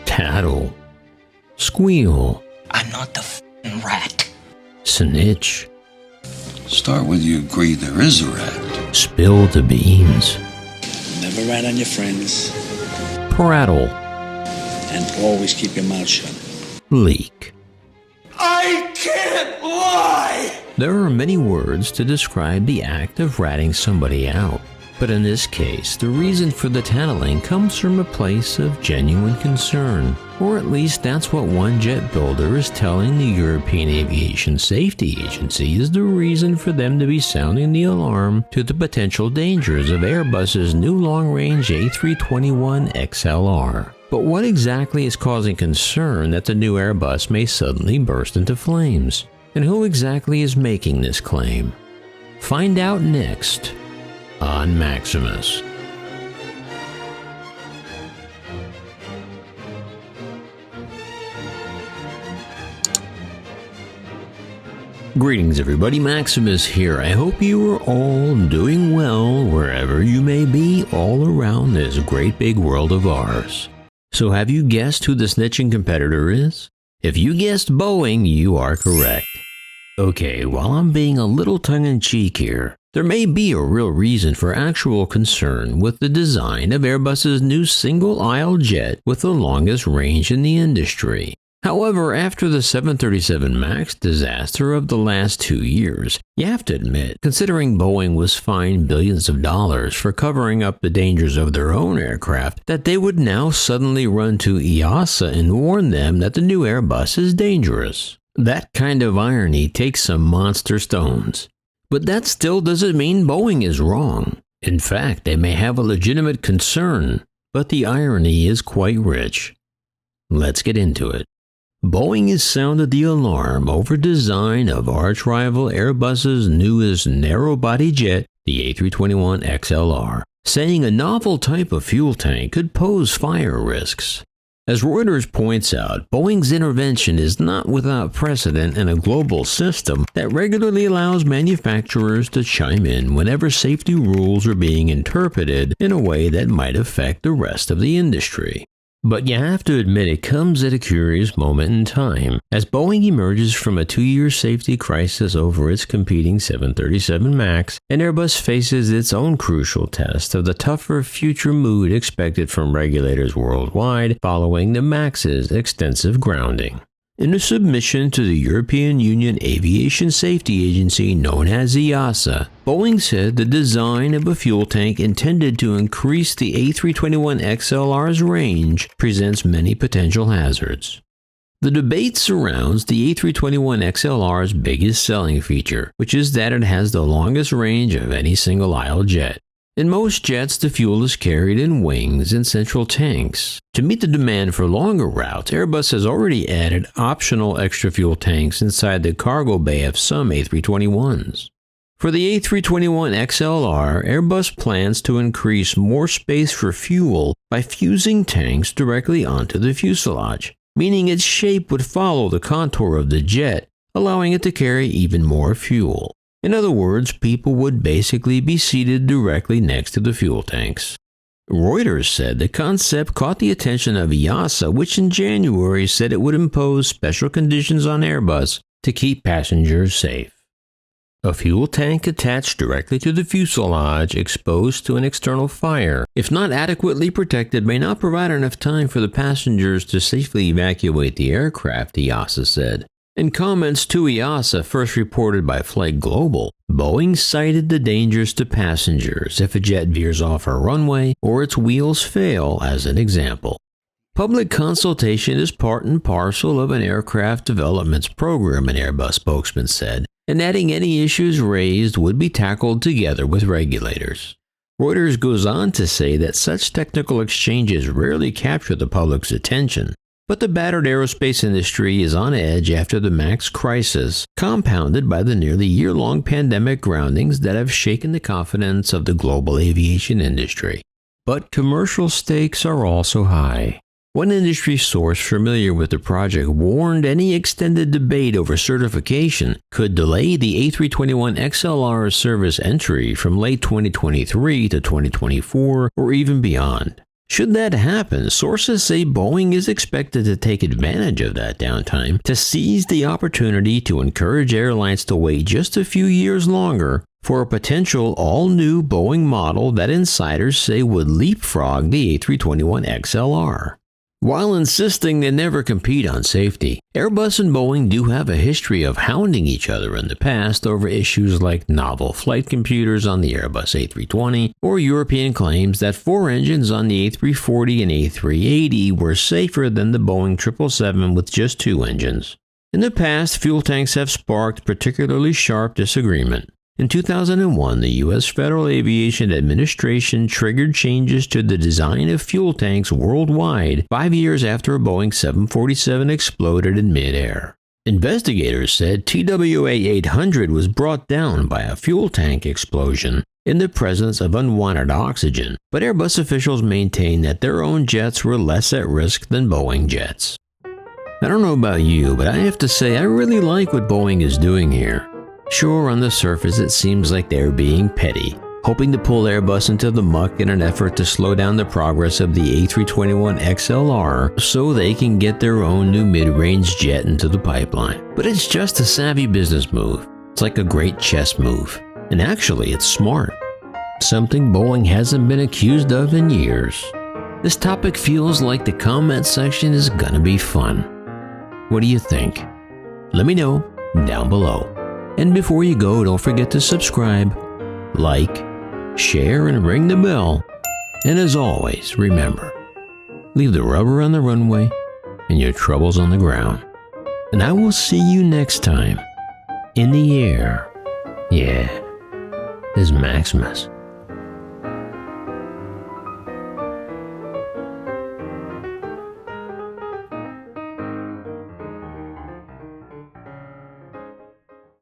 Tattle. Squeal. I'm not the f***ing rat. Snitch. Start with you agree there is a rat. Spill the beans. Never rat on your friends. Prattle. And always keep your mouth shut. Leak. I can't lie! There are many words to describe the act of ratting somebody out, but in this case, the reason for the tattling comes from a place of genuine concern, or at least that's what one jet builder is telling the European Aviation Safety Agency is the reason for them to be sounding the alarm to the potential dangers of Airbus's new long-range A321XLR. But what exactly is causing concern that the new Airbus may suddenly burst into flames? And who exactly is making this claim? Find out next on Maximus. Greetings everybody, Maximus here. I hope you are all doing well wherever you may be all around this great big world of ours. So have you guessed who the snitching competitor is? If you guessed Boeing, you are correct. Okay, while I'm being a little tongue-in-cheek here, there may be a real reason for actual concern with the design of Airbus's new single-aisle jet with the longest range in the industry. However, after the 737 MAX disaster of the last 2 years, you have to admit, considering Boeing was fined billions of dollars for covering up the dangers of their own aircraft, that they would now suddenly run to EASA and warn them that the new Airbus is dangerous. That kind of irony takes some monster stones. But that still doesn't mean Boeing is wrong. In fact, they may have a legitimate concern, but the irony is quite rich. Let's get into it. Boeing has sounded the alarm over design of arch-rival Airbus's newest narrow-body jet, the A321XLR, saying a novel type of fuel tank could pose fire risks. As Reuters points out, Boeing's intervention is not without precedent in a global system that regularly allows manufacturers to chime in whenever safety rules are being interpreted in a way that might affect the rest of the industry. But you have to admit it comes at a curious moment in time, as Boeing emerges from a 2-year safety crisis over its competing 737 MAX, and Airbus faces its own crucial test of the tougher future mood expected from regulators worldwide following the MAX's extensive grounding. In a submission to the European Union Aviation Safety Agency known as EASA, Boeing said the design of a fuel tank intended to increase the A321XLR's range presents many potential hazards. The debate surrounds the A321XLR's biggest selling feature, which is that it has the longest range of any single-aisle jet. In most jets, the fuel is carried in wings and central tanks. To meet the demand for longer routes, Airbus has already added optional extra fuel tanks inside the cargo bay of some A321s. For the A321XLR, Airbus plans to increase more space for fuel by fusing tanks directly onto the fuselage, meaning its shape would follow the contour of the jet, allowing it to carry even more fuel. In other words, people would basically be seated directly next to the fuel tanks. Reuters said the concept caught the attention of EASA, which in January said it would impose special conditions on Airbus to keep passengers safe. A fuel tank attached directly to the fuselage exposed to an external fire, if not adequately protected, may not provide enough time for the passengers to safely evacuate the aircraft, EASA said. In comments to EASA first reported by Flight Global, Boeing cited the dangers to passengers if a jet veers off a runway or its wheels fail as an example. Public consultation is part and parcel of an aircraft development program, an Airbus spokesman said, and adding any issues raised would be tackled together with regulators. Reuters goes on to say that such technical exchanges rarely capture the public's attention. But the battered aerospace industry is on edge after the MAX crisis, compounded by the nearly year-long pandemic groundings that have shaken the confidence of the global aviation industry. But commercial stakes are also high. One industry source familiar with the project warned any extended debate over certification could delay the A321XLR service entry from late 2023 to 2024 or even beyond. Should that happen, sources say Boeing is expected to take advantage of that downtime to seize the opportunity to encourage airlines to wait just a few years longer for a potential all-new Boeing model that insiders say would leapfrog the A321XLR. While insisting they never compete on safety, Airbus and Boeing do have a history of hounding each other in the past over issues like novel flight computers on the Airbus A320 or European claims that 4 engines on the A340 and A380 were safer than the Boeing 777 with just 2 engines. In the past, fuel tanks have sparked particularly sharp disagreement. In 2001, the U.S. Federal Aviation Administration triggered changes to the design of fuel tanks worldwide 5 years after a Boeing 747 exploded in midair. Investigators said TWA 800 was brought down by a fuel tank explosion in the presence of unwanted oxygen, but Airbus officials maintain that their own jets were less at risk than Boeing jets. I don't know about you, but I have to say I really like what Boeing is doing here. Sure, on the surface it seems like they're being petty, hoping to pull Airbus into the muck in an effort to slow down the progress of the A321XLR so they can get their own new mid-range jet into the pipeline. But it's just a savvy business move. It's like a great chess move. And actually, it's smart. Something Boeing hasn't been accused of in years. This topic feels like the comment section is gonna be fun. What do you think? Let me know down below. And before you go, don't forget to subscribe, like, share, and ring the bell. And as always, remember, leave the rubber on the runway and your troubles on the ground. And I will see you next time in the air. Yeah, this is Maximus.